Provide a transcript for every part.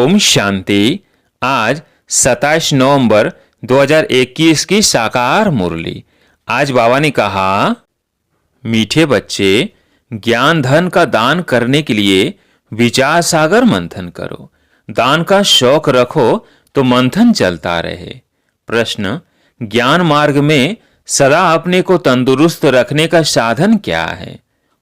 ओम शांति। आज 27 नवंबर 2021 की साकार मुरली। आज बाबा ने कहा, मीठे बच्चे, ज्ञान धन का दान करने के लिए विचार सागर मंथन करो। दान का शौक रखो तो मंथन चलता रहे। प्रश्न, ज्ञान मार्ग में सदा अपने को तंदुरुस्त रखने का साधन क्या है?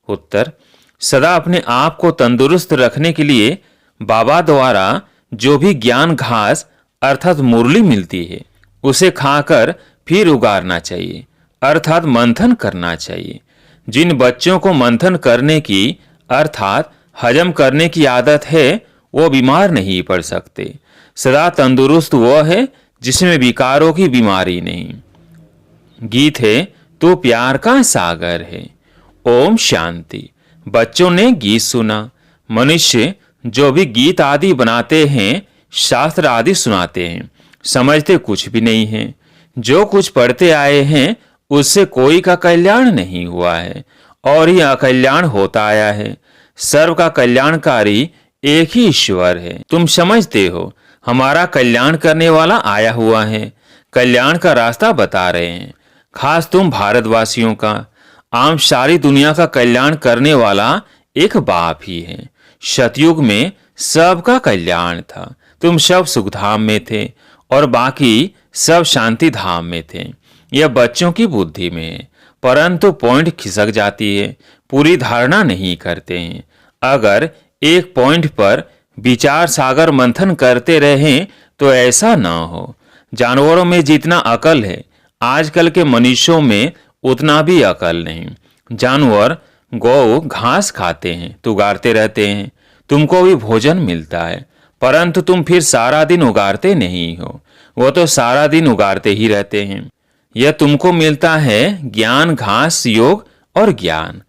उत्तर, सदा अपने आप को तंदुरुस्त रखने के लिए बाबा द्वारा जो भी ज्ञान घास अर्थात मुरली मिलती है उसे खाकर फिर उगारना चाहिए, अर्थात मंथन करना चाहिए। जिन बच्चों को मंथन करने की अर्थात हजम करने की आदत है वो बीमार नहीं पड़ सकते। सदा तंदुरुस्त वो है जिसमें विकारों की बीमारी नहीं। गीत है तो प्यार का सागर है। ओम शांति। बच्चों ने गीत सुना। मनुष्य जो भी गीत आदि बनाते हैं, शास्त्र आदि सुनाते हैं, समझते कुछ भी नहीं है। जो कुछ पढ़ते आए हैं उससे कोई का कल्याण नहीं हुआ है और यह अकल्याण होता आया है। सर्व का कल्याणकारी एक ही ईश्वर है। तुम समझते हो हमारा कल्याण करने वाला आया हुआ है, कल्याण का रास्ता बता रहे हैं। खास तुम भारतवासियों का, आम सारी दुनिया का कल्याण करने वाला एक बाप ही है। सतयुग में सबका कल्याण था। तुम सब सुखधाम में थे और बाकी सब शांति धाम में थे। यह बच्चों की बुद्धि में है, परंतु पॉइंट खिसक जाती है, पूरी धारणा नहीं करते हैं। अगर एक पॉइंट पर विचार सागर मंथन करते रहें तो ऐसा न हो। जानवरों में जितना अकल है आजकल के मनुष्यों में उतना भी अकल नहीं। जानवर गौ घास खाते हैं तो उगारते रहते हैं, तुमको भी भोजन मिलता है, परंतु तुम फिर सारा दिन उगारते नहीं हो। वो तो सारा दिन उगारते ही रहते हैं। यह तुमको मिलता है ज्ञान घास, योग और ज्ञान।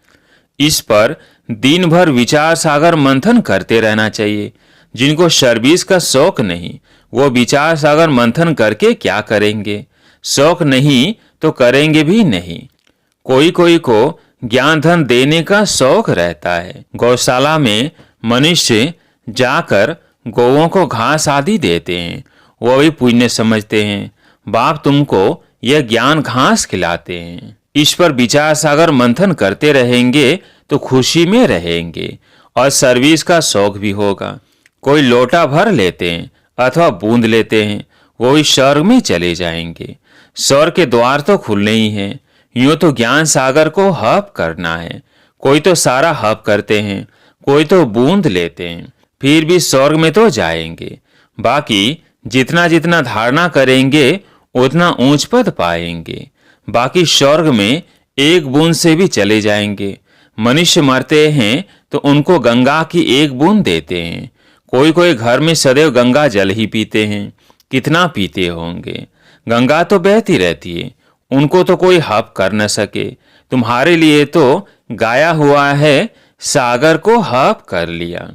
इस पर दिन भर विचार सागर मंथन करते रहना चाहिए। जिनको सर्विस का शौक नहीं वो विचार सागर मंथन करके क्या करेंगे? शौक नहीं तो करेंगे भी नहीं। कोई कोई को ज्ञान धन देने का शौक रहता है। गौशाला में मनुष्य जाकर गौओं को घास आदि देते हैं, वो भी पुण्य समझते हैं। बाप तुमको यह ज्ञान घास खिलाते हैं। इस पर विचार सागर मंथन करते रहेंगे तो खुशी में रहेंगे और सर्विस का शौक भी होगा। कोई लोटा भर लेते हैं अथवा बूंद लेते हैं, वो भी स्वर्ग में चले जाएंगे। स्वर्ग के द्वार तो खुलने ही हैं। यूं तो ज्ञान सागर को हप करना है। कोई तो सारा हप करते हैं, कोई तो बूंद लेते हैं, फिर भी स्वर्ग में तो जाएंगे। बाकी जितना जितना धारणा करेंगे उतना ऊंच पद पाएंगे। बाकी स्वर्ग में एक बूंद से भी चले जाएंगे। मनुष्य मरते हैं तो उनको गंगा की एक बूंद देते हैं। कोई कोई घर में सदैव गंगा जल ही पीते हैं। कितना पीते होंगे? गंगा तो बहती रहती है, उनको तो कोई हप कर न सके। तुम्हारे लिए तो गाया हुआ है, सागर को हप कर लिया।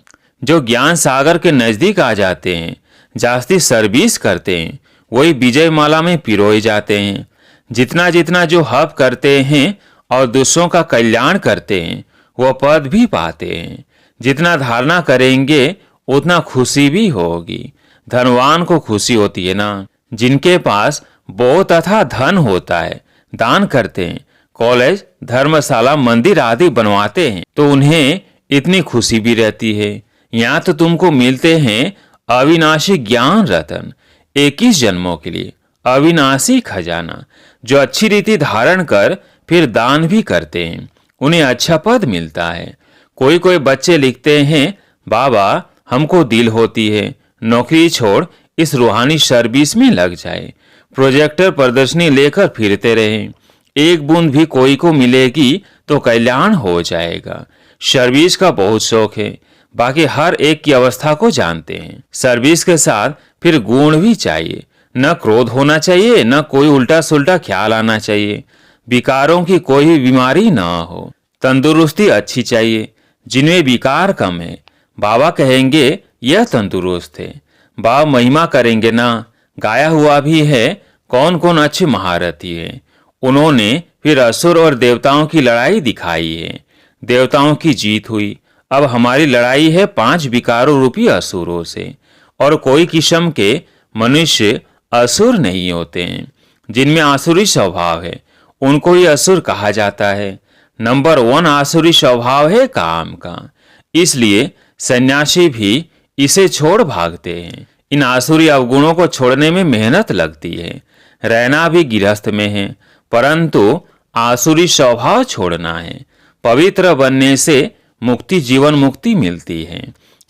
जो ज्ञान सागर के नजदीक आ जाते हैं, जास्ती सर्विस करते हैं, वही विजय माला में पिरोए जाते हैं। जितना जितना जो हप करते हैं और दूसरों का कल्याण करते हैं वो पद भी पाते हैं। जितना धारणा करेंगे उतना खुशी भी होगी। धनवान को खुशी होती है ना। जिनके पास बहुत तथा धन होता है, दान करते हैं, कॉलेज, धर्मशाला, मंदिर आदि बनवाते हैं तो उन्हें इतनी खुशी भी रहती है। यहाँ तो तुमको मिलते हैं अविनाशी ज्ञान रतन, 21 जन्मों के लिए अविनाशी खजाना। जो अच्छी रीति धारण कर फिर दान भी करते हैं उन्हें अच्छा पद मिलता है। कोई कोई बच्चे लिखते हैं, बाबा हमको दिल होती है नौकरी छोड़ इस रूहानी सर्विस में लग जाए, प्रोजेक्टर प्रदर्शनी लेकर फिरते रहें। एक बूंद भी कोई को मिलेगी तो कल्याण हो जाएगा। सर्विस का बहुत शौक है, बाकी हर एक की अवस्था को जानते हैं। सर्विस के साथ फिर गुण भी चाहिए। न क्रोध होना चाहिए, न कोई उल्टा सुल्टा ख्याल आना चाहिए। विकारों की कोई भी बीमारी ना हो। तंदुरुस्ती अच्छी चाहिए। जिनमें विकार कम है बाबा कहेंगे यह तंदुरुस्त है। बाबा महिमा करेंगे ना। गाया हुआ भी है, कौन कौन अच्छे महारथी है। उन्होंने फिर असुर और देवताओं की लड़ाई दिखाई है। देवताओं की जीत हुई। अब हमारी लड़ाई है 5 विकारों रूपी असुरों से और कोई किस्म के मनुष्य असुर नहीं होते हैं। जिनमें आसुरी स्वभाव है उनको ही असुर कहा जाता है। नंबर 1 आसुरी स्वभाव है काम का, इसलिए सन्यासी भी इसे छोड़ भागते हैं। इन आसुरी अवगुणों को छोड़ने में मेहनत लगती है। रहना भी गिरहस्थ में है, परंतु आसुरी स्वभाव छोड़ना है। पवित्र बनने से मुक्ति, जीवन मुक्ति मिलती है।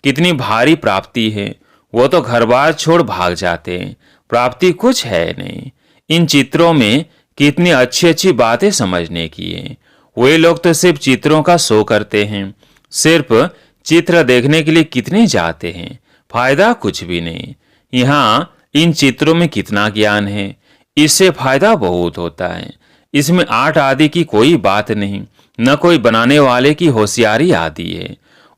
कितनी भारी प्राप्ति है, वो तो घर बार छोड़ भाग जाते हैं, प्राप्ति कुछ है नहीं। इन चित्रों में कितनी अच्छी अच्छी बातें समझने की है। वे लोग तो सिर्फ चित्रों का शो करते हैं। सिर्फ चित्र देखने के लिए कितने जाते हैं, फायदा कुछ भी नहीं। यहाँ इन चित्रों में कितना ज्ञान है, इससे फायदा बहुत होता है। इसमें आर्ट आदि की कोई बात नहीं, न कोई बनाने वाले की होशियारी आदि है।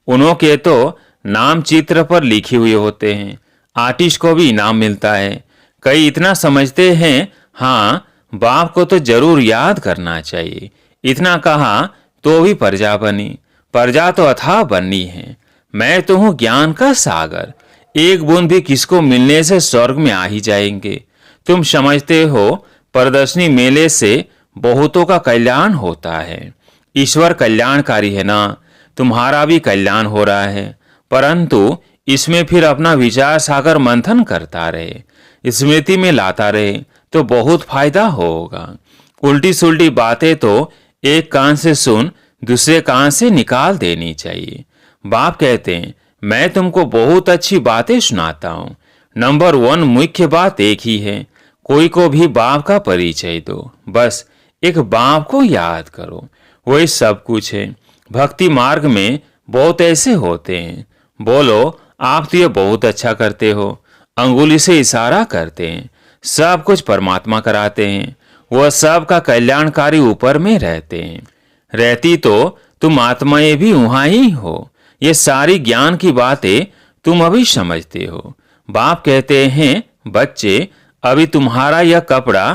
उन्हों के तो नाम चित्र पर लिखे हुए होते हैं। आर्टिस्ट को भी इनाम मिलता है। कई इतना समझते हैं, हाँ बाप को तो जरूर याद करना चाहिए। इतना कहा तो भी प्रजा बनी। प्रजा तो अथाह बननी है। मैं तो हूँ ज्ञान का सागर, एक बूंद भी किसको मिलने से स्वर्ग में आ ही जाएंगे। तुम समझते हो प्रदर्शनी मेले से बहुतों का कल्याण होता है। ईश्वर कल्याणकारी है ना, तुम्हारा भी कल्याण हो रहा है। परंतु इसमें फिर अपना विचार सागर मंथन करता रहे, स्मृति में लाता रहे तो बहुत फायदा होगा। उल्टी सुल्टी बातें तो एक कान से सुन दूसरे कान से निकाल देनी चाहिए। बाप कहते हैं, मैं तुमको बहुत अच्छी बातें सुनाता हूँ। नंबर 1 मुख्य बात एक ही है, कोई को भी बाप का परिचय दो। बस एक बाप को याद करो, वही सब कुछ है। भक्ति मार्ग में बहुत ऐसे होते हैं, बोलो आप तो ये बहुत अच्छा करते हो, अंगुली से इशारा करते हैं, सब कुछ परमात्मा कराते हैं। वह सब का कल्याणकारी ऊपर में रहते हैं। रहती तो तुम आत्माएं भी वहां ही हो। ये सारी ज्ञान की बातें तुम अभी समझते हो। बाप कहते हैं, बच्चे अभी तुम्हारा यह कपड़ा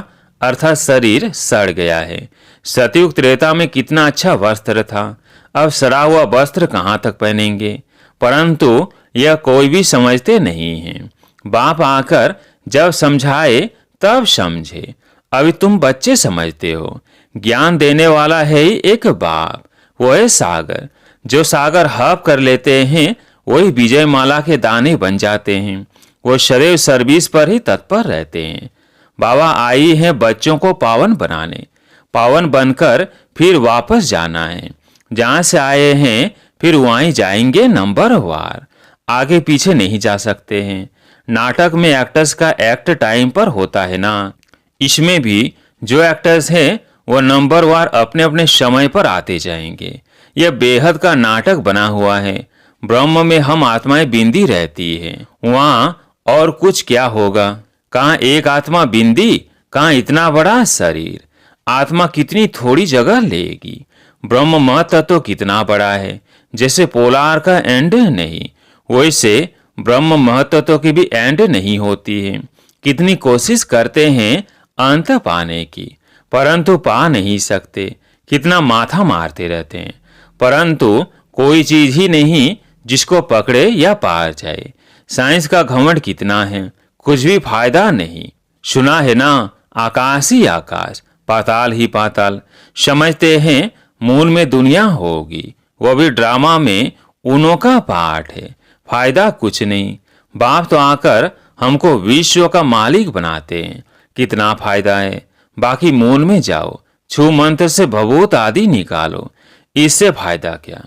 अर्थात शरीर सड़ गया है। सतयुग त्रेता में कितना अच्छा वस्त्र था, अब सड़ा हुआ वस्त्र कहाँ तक पहनेंगे। परंतु यह कोई भी समझते नहीं है। बाप आकर जब समझाए तब समझे। अभी तुम बच्चे समझते हो। ज्ञान देने वाला है ही एक बाप, वो है सागर। जो सागर हप कर लेते हैं वही विजय माला के दाने बन जाते हैं। वो सदैव सर्विस पर ही तत्पर रहते हैं। बाबा आई हैं बच्चों को पावन बनाने। पावन बनकर फिर वापस जाना है। जहां से आए हैं फिर वहीं जाएंगे नंबर वार। आगे पीछे नहीं जा सकते हैं। नाटक में एक्टर्स का एक्ट टाइम पर होता है ना, इसमें भी जो एक्टर्स हैं वो नंबर वार अपने अपने समय पर आते जाएंगे। यह बेहद का नाटक बना हुआ है। ब्रह्म में हम आत्माएं बिंदी रहती है, वहाँ और कुछ क्या होगा। कहाँ एक आत्मा बिंदी, कहाँ इतना बड़ा शरीर। आत्मा कितनी थोड़ी जगह लेगी। ब्रह्म महत्व कितना बड़ा है। जैसे पोलार का एंड नहीं, वैसे ब्रह्म महत्व की भी एंड नहीं होती है। कितनी कोशिश करते हैं अंत पाने की, परंतु पा नहीं सकते। कितना माथा मारते रहते हैं, परंतु कोई चीज ही नहीं जिसको पकड़े या पार जाए। साइंस का घमंड कितना है, कुछ भी फायदा नहीं। सुना है ना, आकाश ही आकाश, पाताल ही पाताल। समझते हैं मूल में दुनिया होगी, वो भी ड्रामा में उनों का पार्ट है। फायदा कुछ नहीं। बाप तो आकर हमको विश्व का मालिक बनाते हैं, कितना फायदा है। बाकी मूल में जाओ, छू मंत्र से भभूत आदि निकालो, इससे फायदा क्या।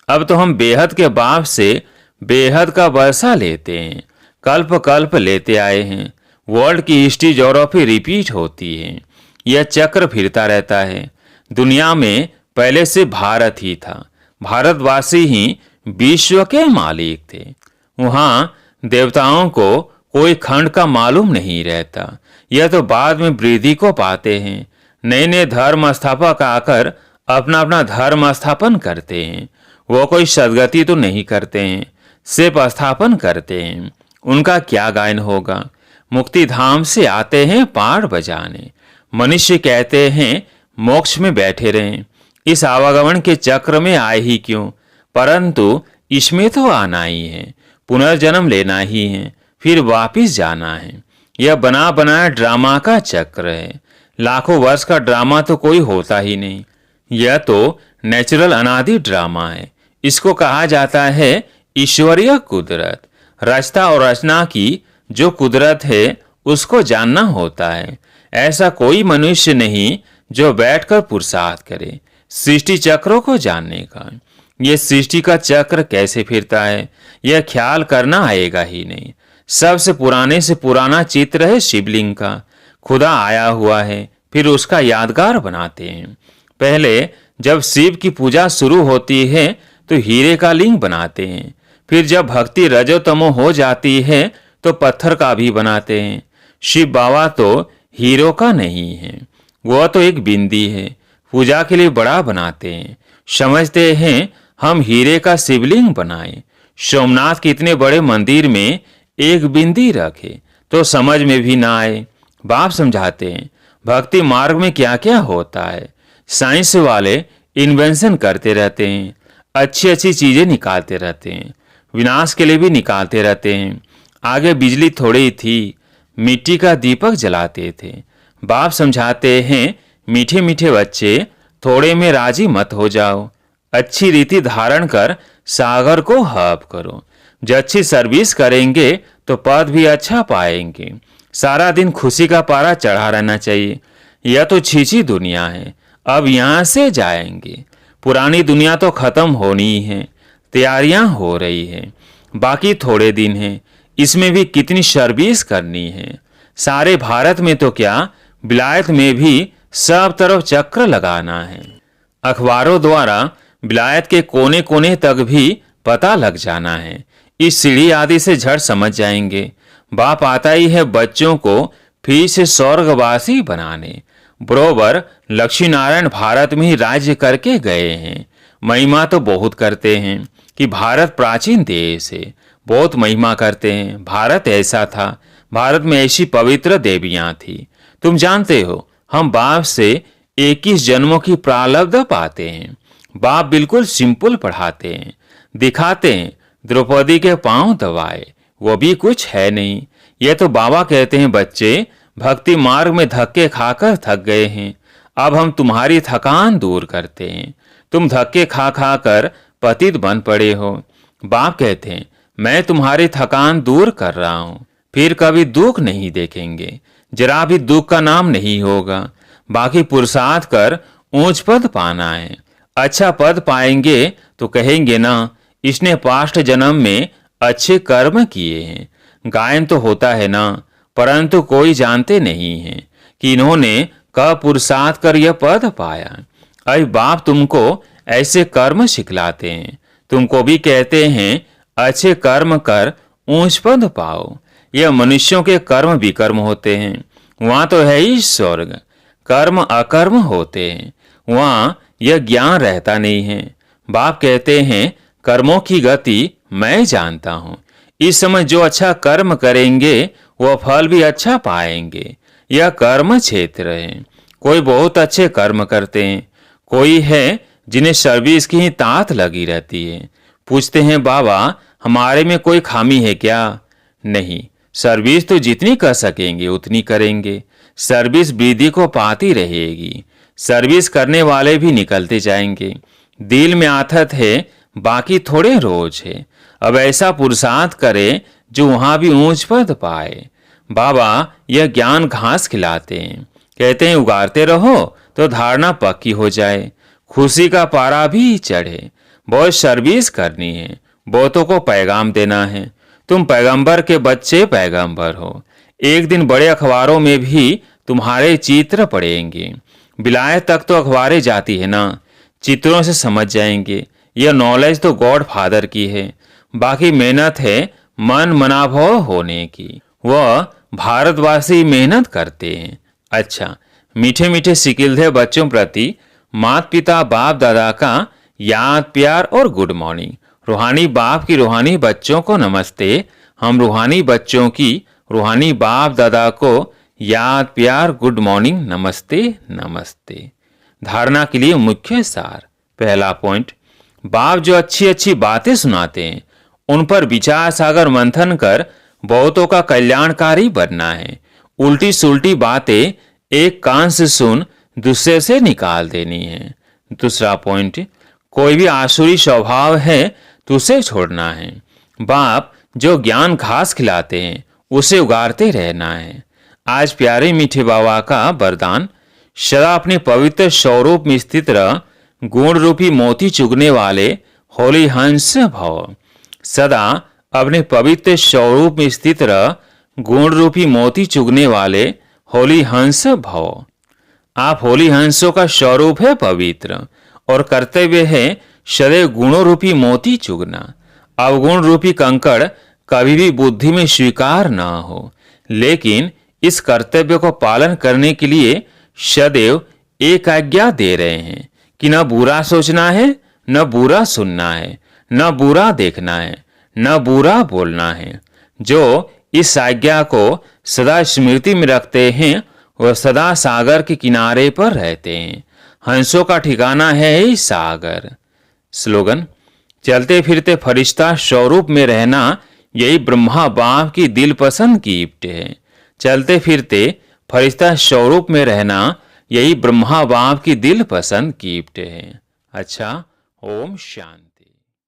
अब तो हम बेहद के बाप से बेहद का वर्षा लेते हैं, कल्प कल्प लेते आए हैं। वर्ल्ड की हिस्ट्री ज्योग्राफी रिपीट होती है, यह चक्र फिरता रहता है। दुनिया में पहले से भारत ही था, भारतवासी ही विश्व के मालिक थे। वहाँ देवताओं को कोई खंड का मालूम नहीं रहता, यह तो बाद में वृद्धि को पाते हैं। नए नए धर्म स्थापक आकर अपना अपना धर्म स्थापन करते हैं। वो कोई सदगति तो नहीं करते हैं, सिर्फ स्थापन करते हैं। उनका क्या गायन होगा। मुक्ति धाम से आते हैं पाड़ बजाने। मनुष्य कहते हैं मोक्ष में बैठे रहें, इस आवागमन के चक्र में आए ही क्यों। परंतु इसमें तो आना ही है, पुनर्जन्म लेना ही है, फिर वापिस जाना है। यह बना बनाया ड्रामा का चक्र है। लाखों वर्ष का ड्रामा तो कोई होता ही नहीं। यह तो नेचुरल अनादि ड्रामा है। इसको कहा जाता है ईश्वरीय कुदरत। रचना और रचना की जो कुदरत है उसको जानना होता है। ऐसा कोई मनुष्य नहीं जो बैठकर पुरुषार्थ करे सृष्टि चक्रों को जानने का। यह सृष्टि का चक्र कैसे फिरता है यह ख्याल करना आएगा ही नहीं। सबसे पुराने से पुराना चित्र है शिवलिंग का। खुदा आया हुआ है, फिर उसका यादगार बनाते हैं। पहले जब शिव की पूजा शुरू होती है तो हीरे का लिंग बनाते हैं। फिर जब भक्ति रजोतमो हो जाती है तो पत्थर का भी बनाते हैं। शिव बाबा तो हीरो का नहीं है, वह तो एक बिंदी है। पूजा के लिए बड़ा बनाते हैं। समझते हैं हम हीरे का शिवलिंग बनाएं। सोमनाथ के इतने बड़े मंदिर में एक बिंदी रखे तो समझ में भी ना आए। बाप समझाते हैं भक्ति मार्ग में क्या क्या होता है। साइंस वाले इन्वेंशन करते रहते हैं, अच्छी अच्छी चीजें निकालते रहते हैं, विनाश के लिए भी निकालते रहते हैं। आगे बिजली थोड़ी थी, मिट्टी का दीपक जलाते थे। बाप समझाते हैं मीठे मीठे बच्चे थोड़े में राजी मत हो जाओ। अच्छी रीति धारण कर सागर को हब करो। जो अच्छी सर्विस करेंगे तो पद भी अच्छा पाएंगे। सारा दिन खुशी का पारा चढ़ा रहना चाहिए। यह तो छीछी दुनिया है, अब यहाँ से जाएंगे। पुरानी दुनिया तो खत्म होनी है, तैयारियां हो रही है। बाकी थोड़े दिन हैं, इसमें भी कितनी सर्विस करनी है। सारे भारत में तो क्या, विलायत में भी सब तरफ चक्र लगाना है। अखबारों द्वारा विलायत के कोने कोने तक भी पता लग जाना है। इस सीढ़ी आदि से झट समझ जाएंगे। बाप आता ही है बच्चों को फिर से स्वर्गवासी बनाने। बरोबर लक्ष्मी नारायण भारत में ही राज्य करके गए हैं। महिमा तो बहुत करते हैं कि भारत प्राचीन देश है, बहुत महिमा करते हैं। भारत ऐसा था, भारत में ऐसी पवित्र देवियां थी। तुम जानते हो हम बाप से 21 जन्मों की प्रारब्ध पाते हैं। बाप बिल्कुल सिंपल पढ़ाते हैं, दिखाते हैं। द्रौपदी के पांव दबाए, वो भी कुछ है नहीं। ये तो बाबा कहते हैं बच्चे भक्ति मार्ग में धक्के खाकर थक गए हैं, अब हम तुम्हारी थकान दूर करते हैं। तुम धक्के खा खा कर पतित बन पड़े हो। बाप कहते हैं मैं तुम्हारी थकान दूर कर रहा हूँ, फिर कभी दुख नहीं देखेंगे, जरा भी दुख का नाम नहीं होगा। बाकी पुरुषार्थ कर ऊंच पद पाना है। अच्छा पद पाएंगे तो कहेंगे ना इसने पास्ट जन्म में अच्छे कर्म किए हैं। गायन तो होता है ना, परंतु कोई जानते नहीं है कि इन्होंने कब पुरुषार्थ कर यह पद पाया। अभी बाप तुमको ऐसे कर्म सिखलाते हैं। तुमको भी कहते हैं अच्छे कर्म कर ऊंच पद पाओ। यह मनुष्यों के कर्म विकर्म होते हैं, वहां तो है ही स्वर्ग। कर्म अकर्म होते हैं, वहां यह ज्ञान रहता नहीं है। बाप कहते हैं कर्मों की गति मैं जानता हूं। इस समय जो अच्छा कर्म करेंगे वह फल भी अच्छा पाएंगे। यह कर्म क्षेत्र है। कोई बहुत अच्छे कर्म करते हैं, कोई है जिन्हें सर्विस की ही तात लगी रहती है। पूछते हैं बाबा हमारे में कोई खामी है क्या? नहीं, सर्विस तो जितनी कर सकेंगे उतनी करेंगे। सर्विस विधि को पाती रहेगी। सर्विस करने वाले भी निकलते जाएंगे। दिल में आथत है, बाकी थोड़े रोज है। अब ऐसा पुरुषार्थ करे जो वहां भी ऊंच पद पाए। बाबा यह ज्ञान घास खिलाते हैं, कहते हैं उगारते रहो तो धारणा पक्की हो जाए, खुशी का पारा भी चढ़े। बहुत सर्विस करनी है, बहुतों को पैगाम देना है। तुम पैगंबर के बच्चे पैगंबर हो। एक दिन बड़े अखबारों में भी तुम्हारे चित्र पड़ेंगे। विलायत तक तो अखबारें जाती है ना, चित्रों से समझ जाएंगे। यह नॉलेज तो गॉड फादर की है, बाकी मेहनत है मन मनाभव होने की। वह भारतवासी मेहनत करते हैं। अच्छा, मीठे मीठे सिकिलधे बच्चों प्रति माता पिता बाप दादा का याद प्यार और गुड मॉर्निंग। रूहानी बाप की रूहानी बच्चों को नमस्ते। हम रूहानी बच्चों की रूहानी बाप दादा को याद प्यार गुड मॉर्निंग नमस्ते नमस्ते। धारणा के लिए मुख्य सार। पहला पॉइंट, बाप जो अच्छी अच्छी बातें सुनाते हैं उन पर विचार सागर मंथन कर बहुतों का कल्याणकारी बनना है। उल्टी सुल्टी बातें एक कान से सुन दूसरे से निकाल देनी है। दूसरा पॉइंट, कोई भी आसुरी स्वभाव है तो उसे छोड़ना है। बाप जो ज्ञान घास खिलाते हैं उसे उगारते रहना है। आज प्यारे मीठे बाबा का वरदान, सदा अपने पवित्र स्वरूप में स्थित रह, गुण रूपी मोती चुगने वाले होली हंस भव। सदा अपने पवित्र स्वरूप में स्थित रह, गुण रूपी मोती चुगने वाले होली हंस भव। आप होली हंसों का स्वरूप है पवित्र, और कर्तव्य है सदैव गुणों रूपी मोती चुगना। अवगुण रूपी कंकड़ कभी भी बुद्धि में स्वीकार न हो, लेकिन इस कर्तव्य को पालन करने के लिए सदैव एक आज्ञा दे रहे हैं कि न बुरा सोचना है, न बुरा सुनना है, न बुरा देखना है, न बुरा बोलना है। जो इस आज्ञा को सदा स्मृति में रखते हैं वह सदा सागर के किनारे पर रहते हैं। हंसों का ठिकाना है ही सागर। स्लोगन, चलते फिरते फरिश्ता स्वरूप में रहना यही ब्रह्मा बाप की दिल पसंद गिफ्ट है। चलते फिरते फरिश्ता स्वरूप में रहना यही ब्रह्मा बाप की दिल पसंद गिफ्ट है। अच्छा, ओम शांति।